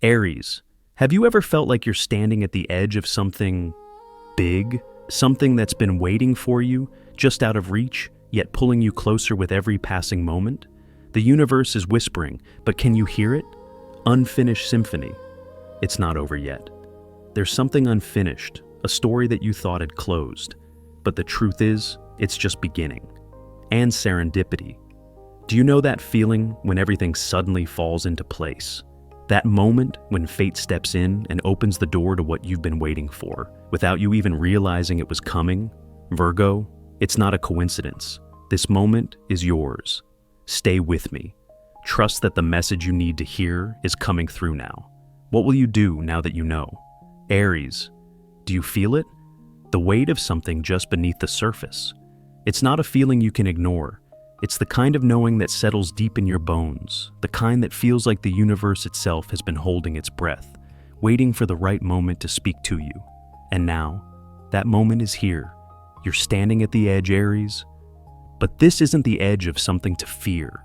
Aries, have you ever felt like you're standing at the edge of something big? Something that's been waiting for you, just out of reach, yet pulling you closer with every passing moment? The universe is whispering, but can you hear it? Unfinished symphony. It's not over yet. There's something unfinished, a story that you thought had closed. But the truth is, it's just beginning. And serendipity. Do you know that feeling when everything suddenly falls into place? That moment when fate steps in and opens the door to what you've been waiting for, without you even realizing it was coming? Virgo, it's not a coincidence. This moment is yours. Stay with me. Trust that the message you need to hear is coming through now. What will you do now that you know? Aries, do you feel it? The weight of something just beneath the surface. It's not a feeling you can ignore. It's the kind of knowing that settles deep in your bones, the kind that feels like the universe itself has been holding its breath, waiting for the right moment to speak to you. And now, that moment is here. You're standing at the edge, Aries. But this isn't the edge of something to fear.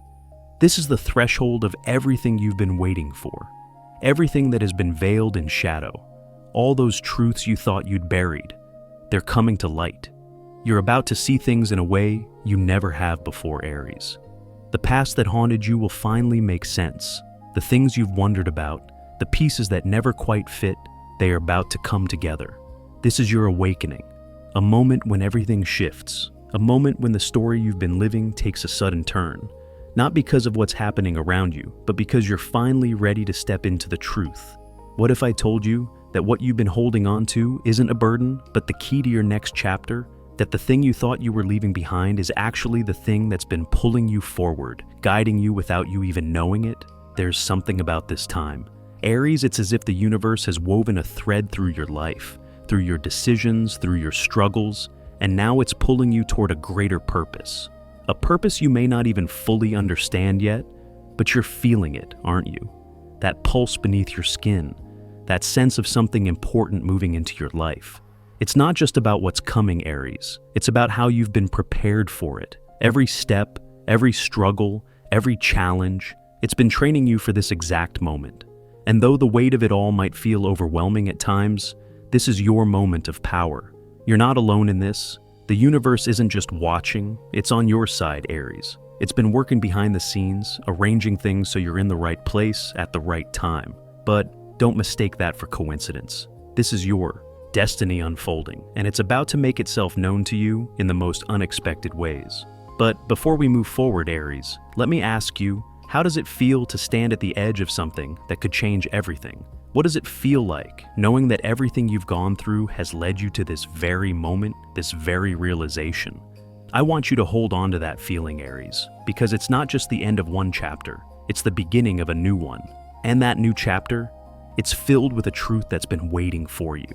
This is the threshold of everything you've been waiting for. Everything that has been veiled in shadow. All those truths you thought you'd buried. They're coming to light. You're about to see things in a way you never have before, Aries. The past that haunted you will finally make sense. The things you've wondered about, the pieces that never quite fit, they are about to come together. This is your awakening, a moment when everything shifts, a moment when the story you've been living takes a sudden turn, not because of what's happening around you, but because you're finally ready to step into the truth. What if I told you that what you've been holding on to isn't a burden, but the key to your next chapter? That the thing you thought you were leaving behind is actually the thing that's been pulling you forward, guiding you without you even knowing it? There's something about this time. Aries, it's as if the universe has woven a thread through your life, through your decisions, through your struggles, and now it's pulling you toward a greater purpose. A purpose you may not even fully understand yet, but you're feeling it, aren't you? That pulse beneath your skin, that sense of something important moving into your life. It's not just about what's coming, Aries. It's about how you've been prepared for it. Every step, every struggle, every challenge, it's been training you for this exact moment. And though the weight of it all might feel overwhelming at times, this is your moment of power. You're not alone in this. The universe isn't just watching, it's on your side, Aries. It's been working behind the scenes, arranging things so you're in the right place at the right time. But don't mistake that for coincidence. This is your destiny unfolding, and it's about to make itself known to you in the most unexpected ways. But before we move forward, Aries, let me ask you, how does it feel to stand at the edge of something that could change everything? What does it feel like, knowing that everything you've gone through has led you to this very moment, this very realization? I want you to hold on to that feeling, Aries, because it's not just the end of one chapter, it's the beginning of a new one. And that new chapter, it's filled with a truth that's been waiting for you.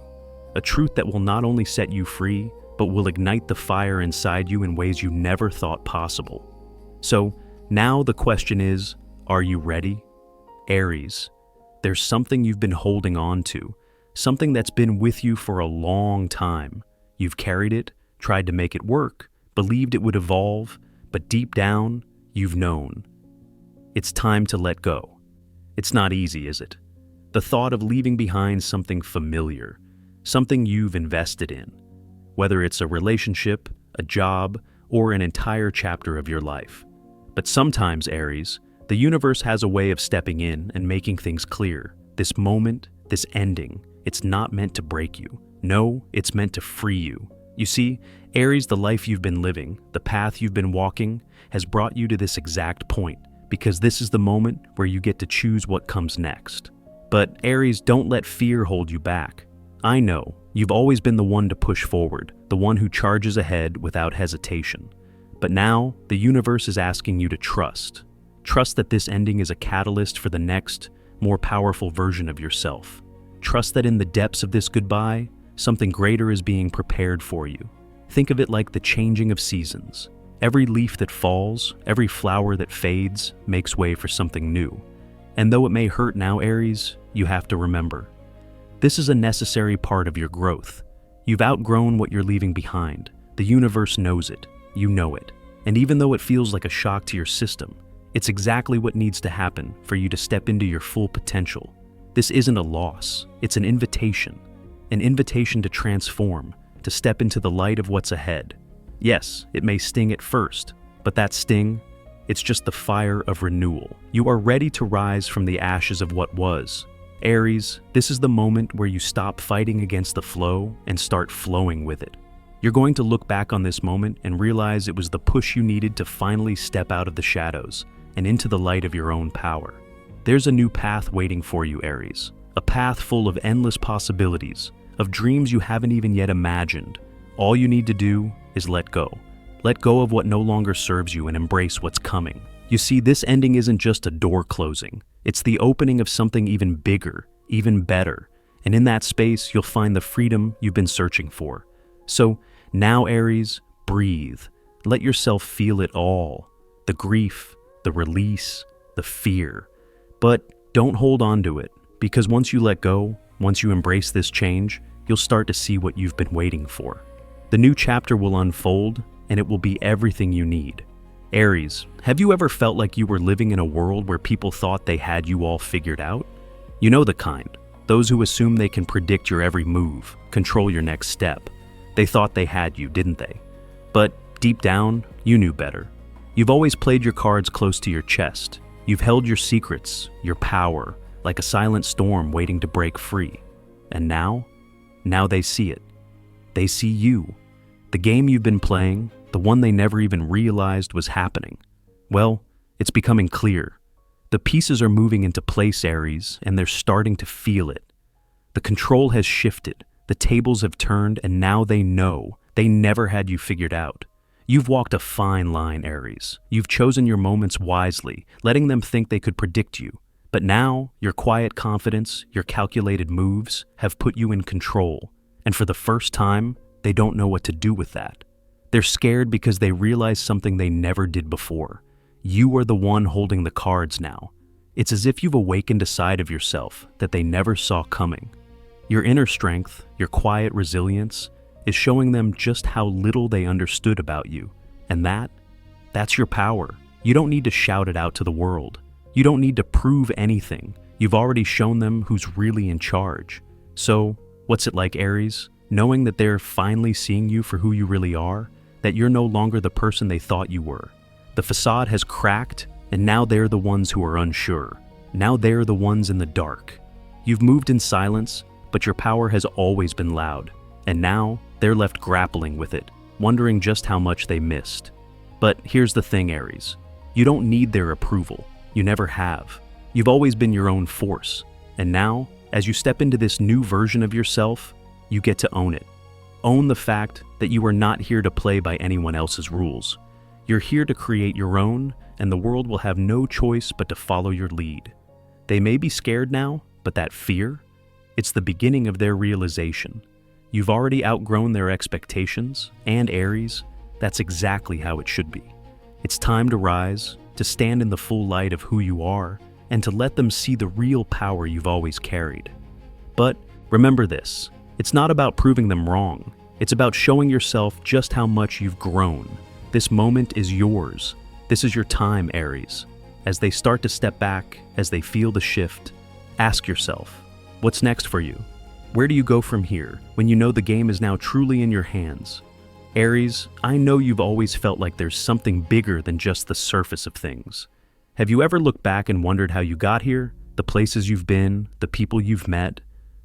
A truth that will not only set you free, but will ignite the fire inside you in ways you never thought possible. So, now the question is, are you ready? Aries, there's something you've been holding on to, something that's been with you for a long time. You've carried it, tried to make it work, believed it would evolve, but deep down, you've known. It's time to let go. It's not easy, is it? The thought of leaving behind something familiar, something you've invested in, whether it's a relationship, a job, or an entire chapter of your life. But sometimes, Aries, the universe has a way of stepping in and making things clear. This moment, this ending, it's not meant to break you. No, it's meant to free you. You see, Aries, the life you've been living, the path you've been walking, has brought you to this exact point, because this is the moment where you get to choose what comes next. But Aries, don't let fear hold you back. I know, you've always been the one to push forward, the one who charges ahead without hesitation. But now, the universe is asking you to trust. Trust that this ending is a catalyst for the next, more powerful version of yourself. Trust that in the depths of this goodbye, something greater is being prepared for you. Think of it like the changing of seasons. Every leaf that falls, every flower that fades, makes way for something new. And though it may hurt now, Aries, you have to remember, this is a necessary part of your growth. You've outgrown what you're leaving behind. The universe knows it. You know it. And even though it feels like a shock to your system, it's exactly what needs to happen for you to step into your full potential. This isn't a loss, it's an invitation to transform, to step into the light of what's ahead. Yes, it may sting at first, but that sting, it's just the fire of renewal. You are ready to rise from the ashes of what was. Aries, this is the moment where you stop fighting against the flow and start flowing with it. You're going to look back on this moment and realize it was the push you needed to finally step out of the shadows and into the light of your own power. There's a new path waiting for you, Aries. A path full of endless possibilities, of dreams you haven't even yet imagined. All you need to do is let go. Let go of what no longer serves you and embrace what's coming. You see, this ending isn't just a door closing. It's the opening of something even bigger, even better. And in that space, you'll find the freedom you've been searching for. So now, Aries, breathe. Let yourself feel it all. The grief, the release, the fear. But don't hold on to it, because once you let go, once you embrace this change, you'll start to see what you've been waiting for. The new chapter will unfold, and it will be everything you need. Aries, have you ever felt like you were living in a world where people thought they had you all figured out? You know the kind. Those who assume they can predict your every move, control your next step. They thought they had you, didn't they? But deep down, you knew better. You've always played your cards close to your chest. You've held your secrets, your power, like a silent storm waiting to break free. And now they see it. They see you. The game you've been playing, the one they never even realized was happening. Well, it's becoming clear. The pieces are moving into place, Aries, and they're starting to feel it. The control has shifted, the tables have turned, and now they know. They never had you figured out. You've walked a fine line, Aries. You've chosen your moments wisely, letting them think they could predict you. But now, your quiet confidence, your calculated moves, have put you in control. And for the first time, they don't know what to do with that. They're scared because they realize something they never did before. You are the one holding the cards now. It's as if you've awakened a side of yourself that they never saw coming. Your inner strength, your quiet resilience, is showing them just how little they understood about you. And that's your power. You don't need to shout it out to the world. You don't need to prove anything. You've already shown them who's really in charge. So, what's it like, Aries? Knowing that they're finally seeing you for who you really are? That you're no longer the person they thought you were? The facade has cracked, and now they're the ones who are unsure. Now they're the ones in the dark. You've moved in silence, but your power has always been loud. And now, they're left grappling with it, wondering just how much they missed. But here's the thing, Aries. You don't need their approval. You never have. You've always been your own force. And now, as you step into this new version of yourself, you get to own it. Own the fact that you are not here to play by anyone else's rules. You're here to create your own, and the world will have no choice but to follow your lead. They may be scared now, but that fear, it's the beginning of their realization. You've already outgrown their expectations, and Aries, that's exactly how it should be. It's time to rise, to stand in the full light of who you are, and to let them see the real power you've always carried. But remember this, it's not about proving them wrong. It's about showing yourself just how much you've grown. This moment is yours. This is your time, Aries. As they start to step back, as they feel the shift, ask yourself, what's next for you? Where do you go from here when you know the game is now truly in your hands? Aries, I know you've always felt like there's something bigger than just the surface of things. Have you ever looked back and wondered how you got here? The places you've been, the people you've met?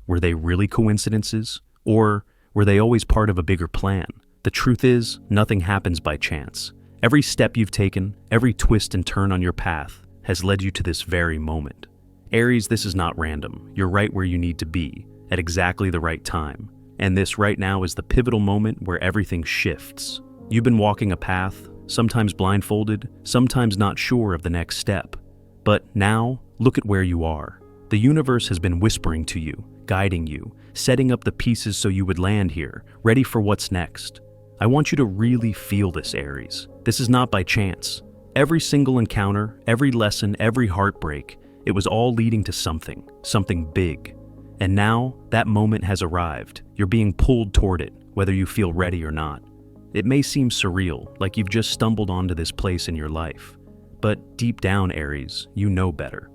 Were they really coincidences? Or were they always part of a bigger plan? The truth is, nothing happens by chance. Every step you've taken, every twist and turn on your path, has led you to this very moment. Aries, this is not random. You're right where you need to be, at exactly the right time. And this right now is the pivotal moment where everything shifts. You've been walking a path, sometimes blindfolded, sometimes not sure of the next step. But now, look at where you are. The universe has been whispering to you, guiding you, setting up the pieces so you would land here, ready for what's next. I want you to really feel this, Aries. This is not by chance. Every single encounter, every lesson, every heartbreak, it was all leading to something big. And now, that moment has arrived. You're being pulled toward it, whether you feel ready or not. It may seem surreal, like you've just stumbled onto this place in your life. But deep down, Aries, you know better.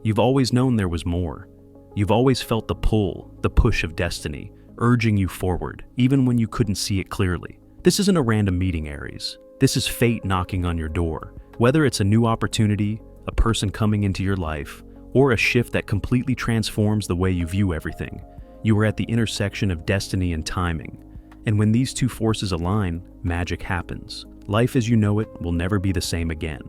You've always known there was more. You've always felt the pull, the push of destiny, urging you forward, even when you couldn't see it clearly. This isn't a random meeting, Aries. This is fate knocking on your door. Whether it's a new opportunity, a person coming into your life, or a shift that completely transforms the way you view everything, you are at the intersection of destiny and timing. And when these two forces align, magic happens. Life as you know it will never be the same again.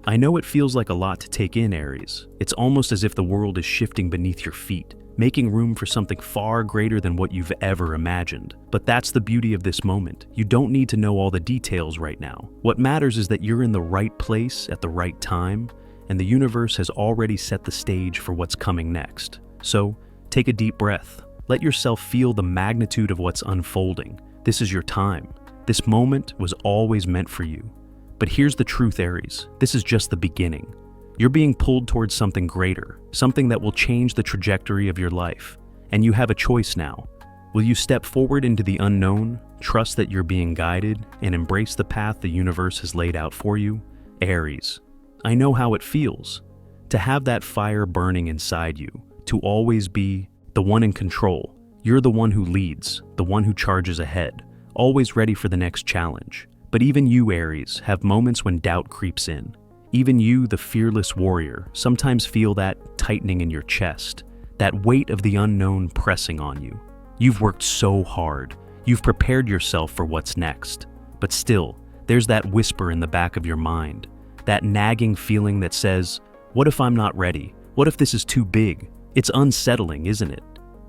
I know it feels like a lot to take in, Aries. It's almost as if the world is shifting beneath your feet, making room for something far greater than what you've ever imagined. But that's the beauty of this moment. You don't need to know all the details right now. What matters is that you're in the right place at the right time, and the universe has already set the stage for what's coming next. So, take a deep breath. Let yourself feel the magnitude of what's unfolding. This is your time. This moment was always meant for you. But here's the truth, Aries. This is just the beginning. You're being pulled towards something greater, something that will change the trajectory of your life. And you have a choice now. Will you step forward into the unknown, trust that you're being guided, and embrace the path the universe has laid out for you? Aries, I know how it feels. To have that fire burning inside you, to always be the one in control. You're the one who leads, the one who charges ahead, always ready for the next challenge. But even you, Aries, have moments when doubt creeps in. Even you, the fearless warrior, sometimes feel that tightening in your chest, that weight of the unknown pressing on you. You've worked so hard. You've prepared yourself for what's next. But still, there's that whisper in the back of your mind, that nagging feeling that says, what if I'm not ready? What if this is too big? It's unsettling, isn't it?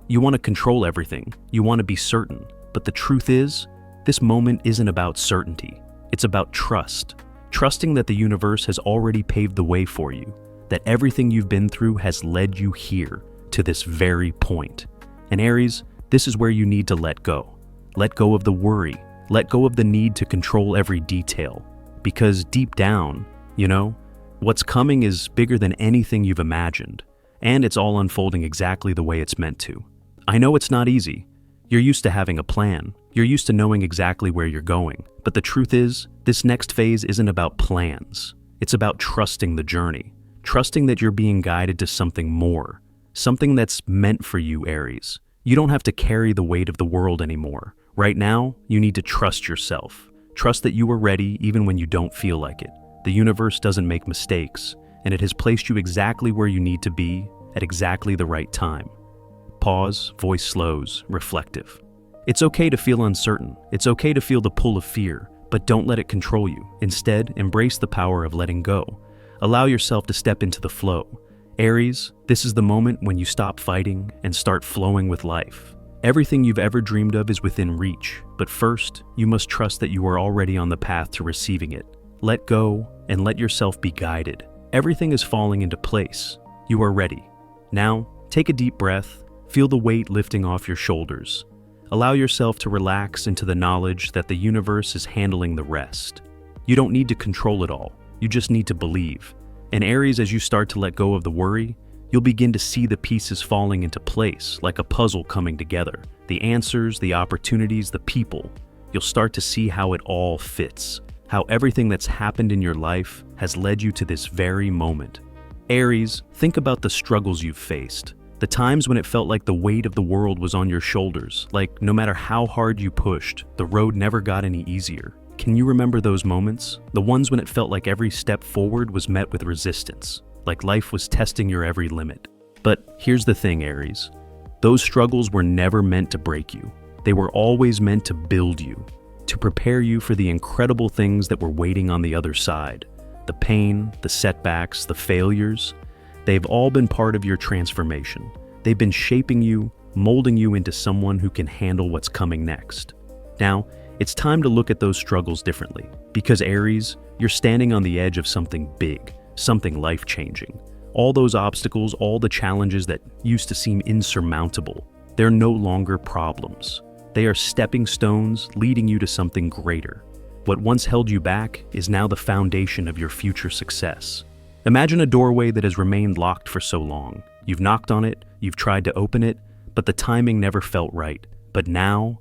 You want to control everything. You want to be certain. But the truth is, this moment isn't about certainty. It's about trust. Trusting that the universe has already paved the way for you, that everything you've been through has led you here, to this very point. And Aries, this is where you need to let go. Let go of the worry. Let go of the need to control every detail. Because deep down, what's coming is bigger than anything you've imagined. And it's all unfolding exactly the way it's meant to. I know it's not easy. You're used to having a plan. You're used to knowing exactly where you're going. But the truth is, this next phase isn't about plans. It's about trusting the journey. Trusting that you're being guided to something more. Something that's meant for you, Aries. You don't have to carry the weight of the world anymore. Right now, you need to trust yourself. Trust that you are ready even when you don't feel like it. The universe doesn't make mistakes, and it has placed you exactly where you need to be at exactly the right time. Pause, voice slows, reflective. It's okay to feel uncertain. It's okay to feel the pull of fear, but don't let it control you. Instead, embrace the power of letting go. Allow yourself to step into the flow. Aries, this is the moment when you stop fighting and start flowing with life. Everything you've ever dreamed of is within reach, but first, you must trust that you are already on the path to receiving it. Let go and let yourself be guided. Everything is falling into place. You are ready. Now, take a deep breath. Feel the weight lifting off your shoulders. Allow yourself to relax into the knowledge that the universe is handling the rest. You don't need to control it all. You just need to believe. And Aries, as you start to let go of the worry, you'll begin to see the pieces falling into place like a puzzle coming together. The answers, the opportunities, the people. You'll start to see how it all fits. How everything that's happened in your life has led you to this very moment. Aries, think about the struggles you've faced. The times when it felt like the weight of the world was on your shoulders, like no matter how hard you pushed, the road never got any easier. Can you remember those moments? The ones when it felt like every step forward was met with resistance, like life was testing your every limit. But here's the thing, Aries. Those struggles were never meant to break you. They were always meant to build you, to prepare you for the incredible things that were waiting on the other side. The pain, the setbacks, the failures. They've all been part of your transformation. They've been shaping you, molding you into someone who can handle what's coming next. Now, it's time to look at those struggles differently. Because Aries, you're standing on the edge of something big, something life-changing. All those obstacles, all the challenges that used to seem insurmountable, they're no longer problems. They are stepping stones leading you to something greater. What once held you back is now the foundation of your future success. Imagine a doorway that has remained locked for so long. You've knocked on it, you've tried to open it, but the timing never felt right. But now,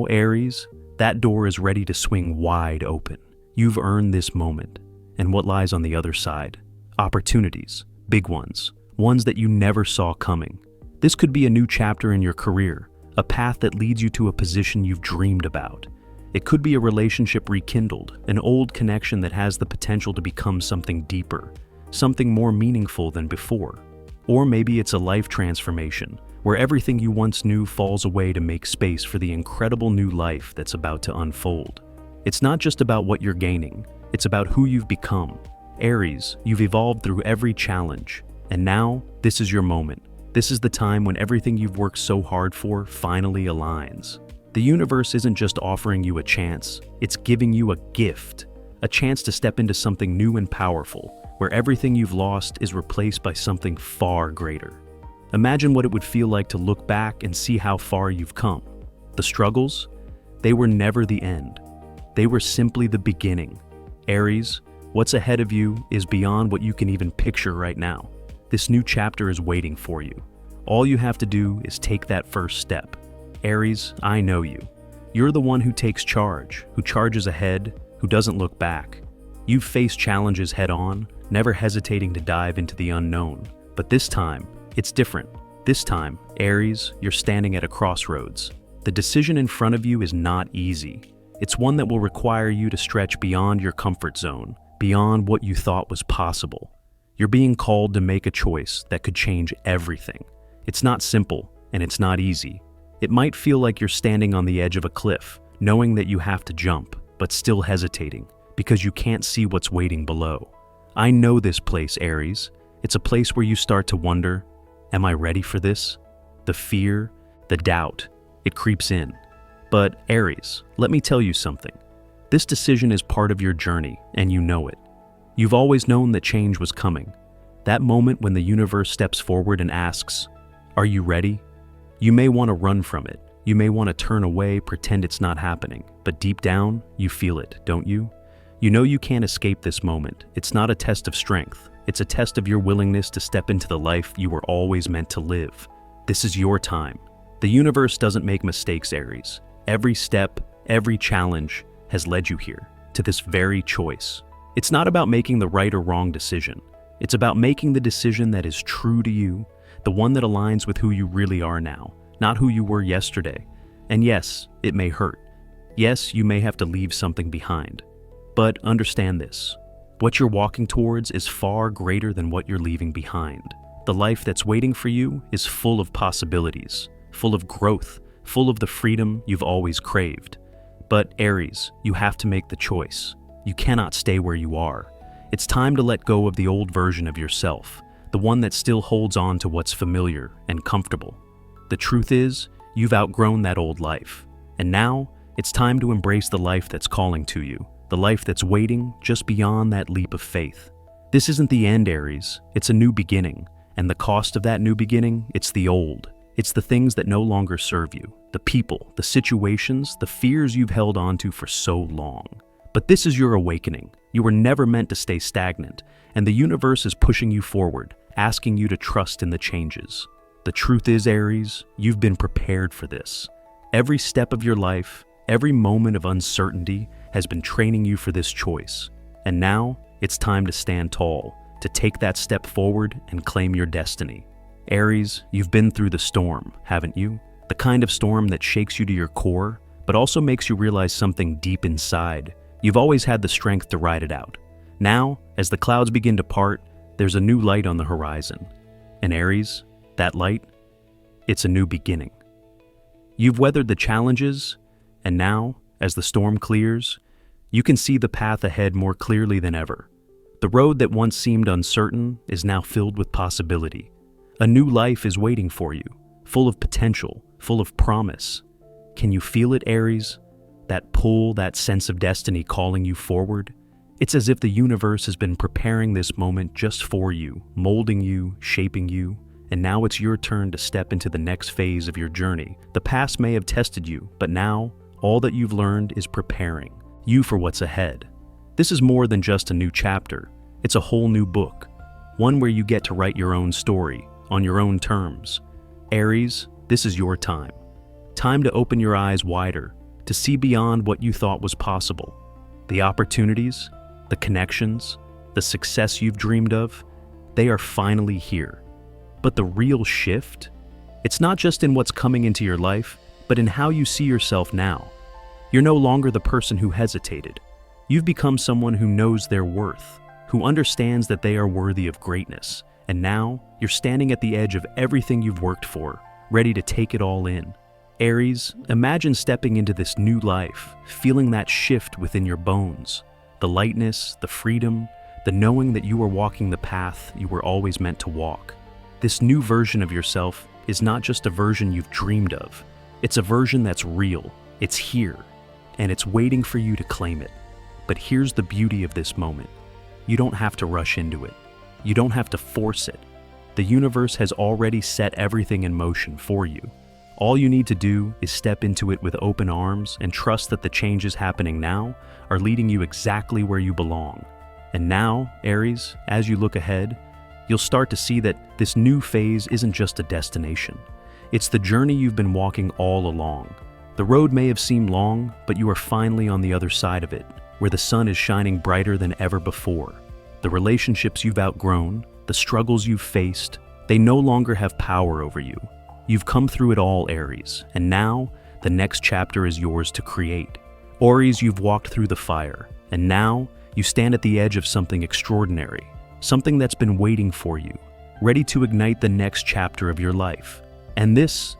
Aries, that door is ready to swing wide open. You've earned this moment. And what lies on the other side? Opportunities, big ones that you never saw coming. This could be a new chapter in your career, a path that leads you to a position you've dreamed about. It could be a relationship rekindled, an old connection that has the potential to become something deeper, something more meaningful than before. Or maybe it's a life transformation, where everything you once knew falls away to make space for the incredible new life that's about to unfold. It's not just about what you're gaining, it's about who you've become. Aries, you've evolved through every challenge, and now this is your moment. This is the time when everything you've worked so hard for finally aligns. The universe isn't just offering you a chance, it's giving you a gift, a chance to step into something new and powerful, where everything you've lost is replaced by something far greater. Imagine what it would feel like to look back and see how far you've come. The struggles? They were never the end. They were simply the beginning. Aries, what's ahead of you is beyond what you can even picture right now. This new chapter is waiting for you. All you have to do is take that first step. Aries, I know you. You're the one who takes charge, who charges ahead, who doesn't look back. You've faced challenges head-on, never hesitating to dive into the unknown. But this time, it's different. This time, Aries, you're standing at a crossroads. The decision in front of you is not easy. It's one that will require you to stretch beyond your comfort zone, beyond what you thought was possible. You're being called to make a choice that could change everything. It's not simple, and it's not easy. It might feel like you're standing on the edge of a cliff, knowing that you have to jump, but still hesitating, because you can't see what's waiting below. I know this place, Aries. It's a place where you start to wonder, am I ready for this? The fear, the doubt, it creeps in. But Aries, let me tell you something. This decision is part of your journey, and you know it. You've always known that change was coming. That moment when the universe steps forward and asks, are you ready? You may want to run from it. You may want to turn away, pretend it's not happening. But deep down, you feel it, don't you? You know you can't escape this moment. It's not a test of strength. It's a test of your willingness to step into the life you were always meant to live. This is your time. The universe doesn't make mistakes, Aries. Every step, every challenge has led you here, to this very choice. It's not about making the right or wrong decision. It's about making the decision that is true to you, the one that aligns with who you really are now, not who you were yesterday. And yes, it may hurt. Yes, you may have to leave something behind. But understand this. What you're walking towards is far greater than what you're leaving behind. The life that's waiting for you is full of possibilities, full of growth, full of the freedom you've always craved. But Aries, you have to make the choice. You cannot stay where you are. It's time to let go of the old version of yourself, the one that still holds on to what's familiar and comfortable. The truth is, you've outgrown that old life. And now, it's time to embrace the life that's calling to you, the life that's waiting just beyond that leap of faith. This isn't the end, Aries. It's a new beginning. And the cost of that new beginning, it's the old. It's the things that no longer serve you, the people, the situations, the fears you've held on to for so long. But this is your awakening. You were never meant to stay stagnant, and the universe is pushing you forward, asking you to trust in the changes. The truth is, Aries, you've been prepared for this. Every step of your life, every moment of uncertainty has been training you for this choice. And now, it's time to stand tall, to take that step forward and claim your destiny. Aries, you've been through the storm, haven't you? The kind of storm that shakes you to your core, but also makes you realize something deep inside. You've always had the strength to ride it out. Now, as the clouds begin to part, there's a new light on the horizon. And Aries, that light, it's a new beginning. You've weathered the challenges, and now, as the storm clears, you can see the path ahead more clearly than ever. The road that once seemed uncertain is now filled with possibility. A new life is waiting for you, full of potential, full of promise. Can you feel it, Aries? That pull, that sense of destiny calling you forward? It's as if the universe has been preparing this moment just for you, molding you, shaping you, and now it's your turn to step into the next phase of your journey. The past may have tested you, but now, all that you've learned is preparing you for what's ahead. This is more than just a new chapter. It's a whole new book, one where you get to write your own story, on your own terms. Aries, this is your time. Time to open your eyes wider, to see beyond what you thought was possible. The opportunities, the connections, the success you've dreamed of, they are finally here. But the real shift, It's not just in what's coming into your life, but in how you see yourself now. You're no longer the person who hesitated. You've become someone who knows their worth, who understands that they are worthy of greatness, and now you're standing at the edge of everything you've worked for, ready to take it all in. Aries, imagine stepping into this new life, feeling that shift within your bones, the lightness, the freedom, the knowing that you are walking the path you were always meant to walk. This new version of yourself is not just a version you've dreamed of. It's a version that's real, it's here, and it's waiting for you to claim it. But here's the beauty of this moment. You don't have to rush into it. You don't have to force it. The universe has already set everything in motion for you. All you need to do is step into it with open arms and trust that the changes happening now are leading you exactly where you belong. And now, Aries, as you look ahead, you'll start to see that this new phase isn't just a destination. It's the journey you've been walking all along. The road may have seemed long, but you are finally on the other side of it, where the sun is shining brighter than ever before. The relationships you've outgrown, the struggles you've faced, they no longer have power over you. You've come through it all, Aries, and now the next chapter is yours to create. Aries, you've walked through the fire, and now you stand at the edge of something extraordinary, something that's been waiting for you, ready to ignite the next chapter of your life. And this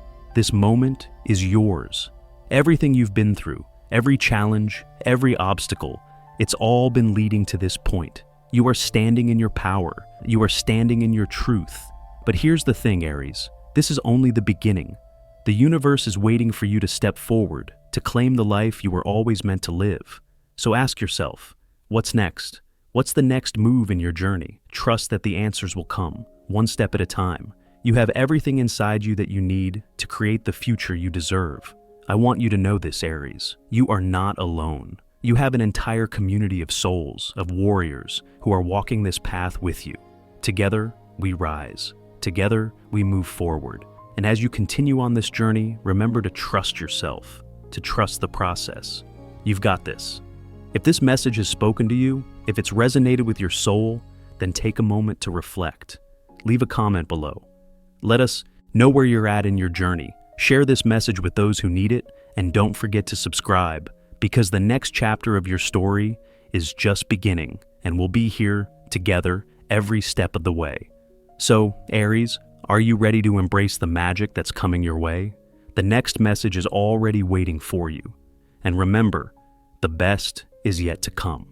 moment is yours. Everything you've been through, every challenge, every obstacle, it's all been leading to this point. You are standing in your power. You are standing in your truth. But here's the thing, Aries. This is only the beginning. The universe is waiting for you to step forward, to claim the life you were always meant to live. So ask yourself, what's next? What's the next move in your journey? Trust that the answers will come, one step at a time. You have everything inside you that you need to create the future you deserve. I want you to know this, Aries. You are not alone. You have an entire community of souls, of warriors, who are walking this path with you. Together, we rise. Together, we move forward. And as you continue on this journey, remember to trust yourself, to trust the process. You've got this. If this message has spoken to you, if it's resonated with your soul, then take a moment to reflect. Leave a comment below. Let us know where you're at in your journey. Share this message with those who need it, and don't forget to subscribe, because the next chapter of your story is just beginning, and we'll be here together every step of the way. So, Aries, are you ready to embrace the magic that's coming your way? The next message is already waiting for you. And remember, the best is yet to come.